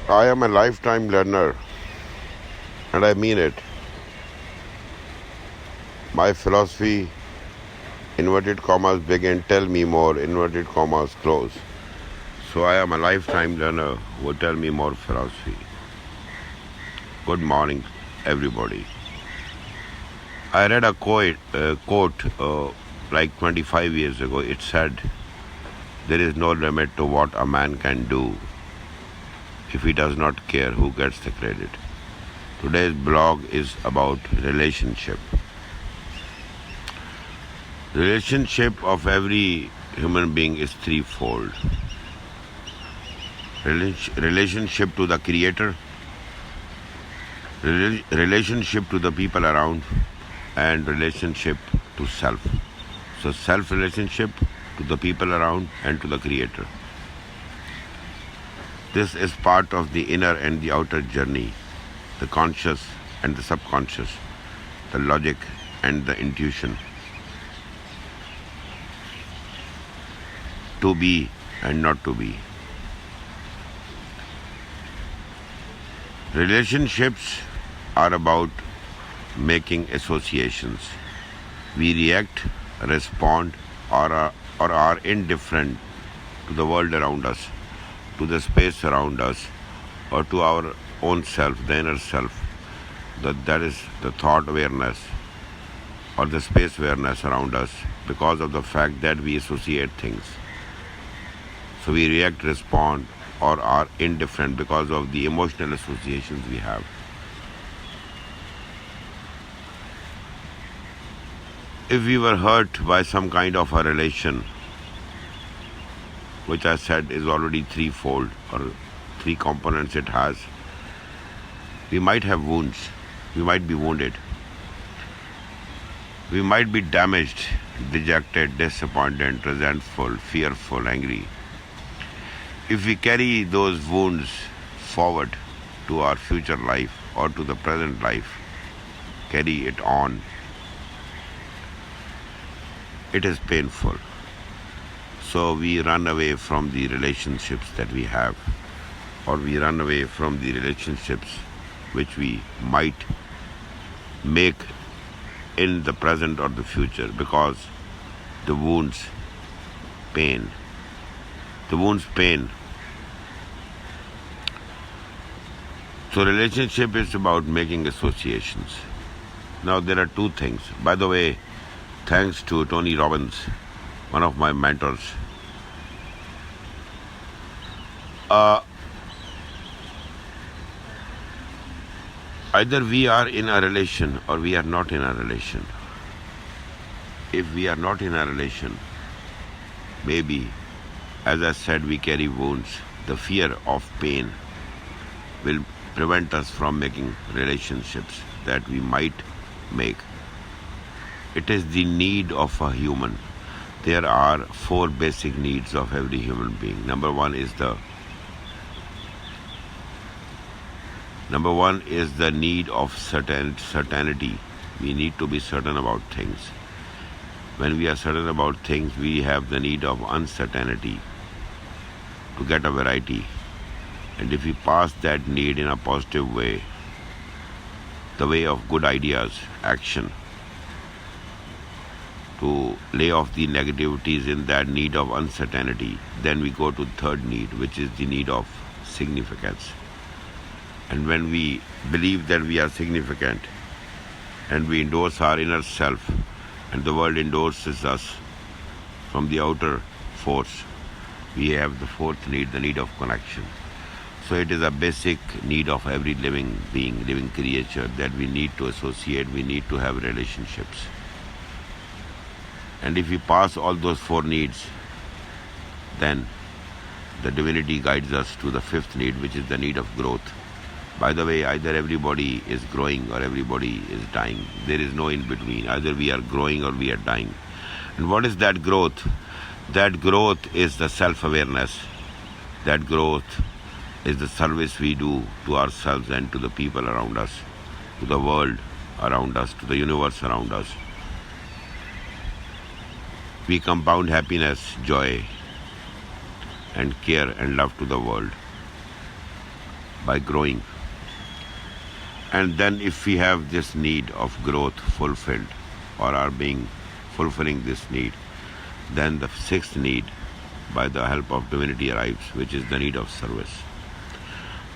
I am a lifetime learner, and I mean it. My philosophy, inverted commas, begin, tell me more, inverted commas, close. So I am a lifetime learner who tell me more philosophy. Good morning, everybody. I read a quote like 25 years ago. It said, there is no limit to what a man can do. If he does not care, who gets the credit? Today's blog is about relationship. Relationship of every human being is threefold. Relationship to the creator, relationship to the people around, and relationship to self. So self relationship to the people around and to the creator. This is part of the inner and the outer journey, the conscious and the subconscious, the logic and the intuition. To be and not to be. Relationships are about making associations. We react, respond, or are indifferent to the world around us, to the space around us, or to our own self, the inner self. That is the thought awareness or the space awareness around us because of the fact that we associate things. So we react, respond, or are indifferent because of the emotional associations we have. If we were hurt by some kind of a relation, which I said is already threefold or three components it has, we might have wounds, we might be wounded, we might be damaged, dejected, disappointed, resentful, fearful, angry. If we carry those wounds forward to our future life or to the present life, carry it on, it is painful. So we run away from the relationships that we have, or we run away from the relationships which we might make in the present or the future because the wounds pain. The wounds pain. So relationship is about making associations. Now there are two things. By the way, thanks to Tony Robbins, one of my mentors. Either we are in a relation or we are not in a relation. If we are not in a relation, maybe, as I said, we carry wounds. The fear of pain will prevent us from making relationships that we might make. It is the need of a human. There are four basic needs of every human being. Number one is the need of certainty. We need to be certain about things. When we are certain about things, we have the need of uncertainty to get a variety. And if we pass that need in a positive way, the way of good ideas, action, to lay off the negativities in that need of uncertainty, then we go to the third need, which is the need of significance. And when we believe that we are significant and we endorse our inner self and the world endorses us from the outer force, we have the fourth need, the need of connection. So it is a basic need of every living being, living creature, that we need to associate, we need to have relationships. And if we pass all those four needs, then the divinity guides us to the fifth need, which is the need of growth. By the way, either everybody is growing or everybody is dying. There is no in between. Either we are growing or we are dying. And what is that growth? That growth is the self-awareness. That growth is the service we do to ourselves and to the people around us, to the world around us, to the universe around us. We compound happiness, joy, and care and love to the world. by growing. And then if we have this need of growth fulfilled or are being fulfilling this need, then the sixth need by the help of divinity arrives, which is the need of service.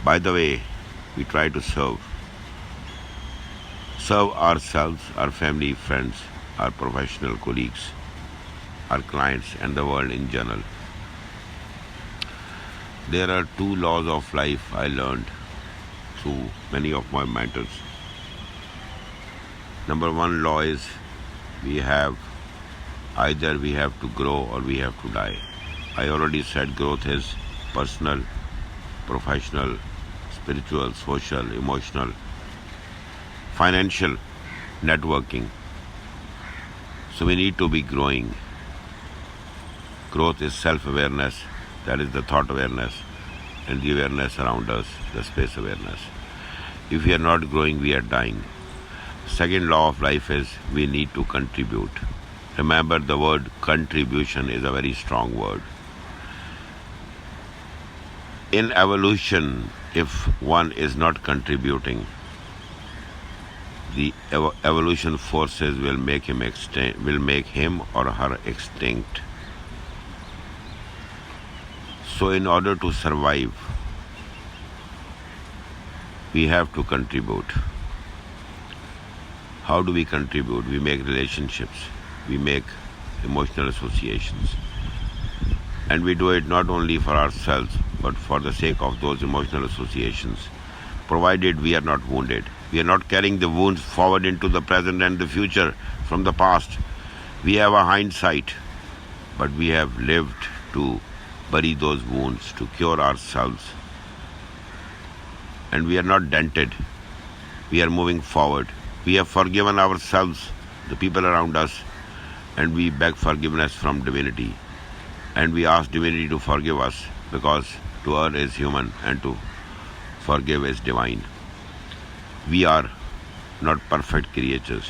By the way, we try to serve ourselves, our family, friends, our professional colleagues, our clients, and the world in general. There are two laws of life I learned through many of my mentors. Number one law is either we have to grow or we have to die. I already said growth is personal, professional, spiritual, social, emotional, financial, networking. So we need to be growing. Growth is self-awareness, that is the thought awareness, and the awareness around us, the space awareness. If we are not growing, we are dying. Second law of life is we need to contribute. Remember, the word contribution is a very strong word. In evolution, if one is not contributing, the evolution forces will make him or her extinct. So in order to survive, we have to contribute. How do we contribute? We make relationships, we make emotional associations, and we do it not only for ourselves but for the sake of those emotional associations, provided we are not wounded. We are not carrying the wounds forward into the present and the future from the past. We have a hindsight, but we have lived to bury those wounds, to cure ourselves. And we are not dented. We are moving forward. We have forgiven ourselves, the people around us, and we beg forgiveness from divinity. And we ask divinity to forgive us, because to err is human and to forgive is divine. We are not perfect creatures.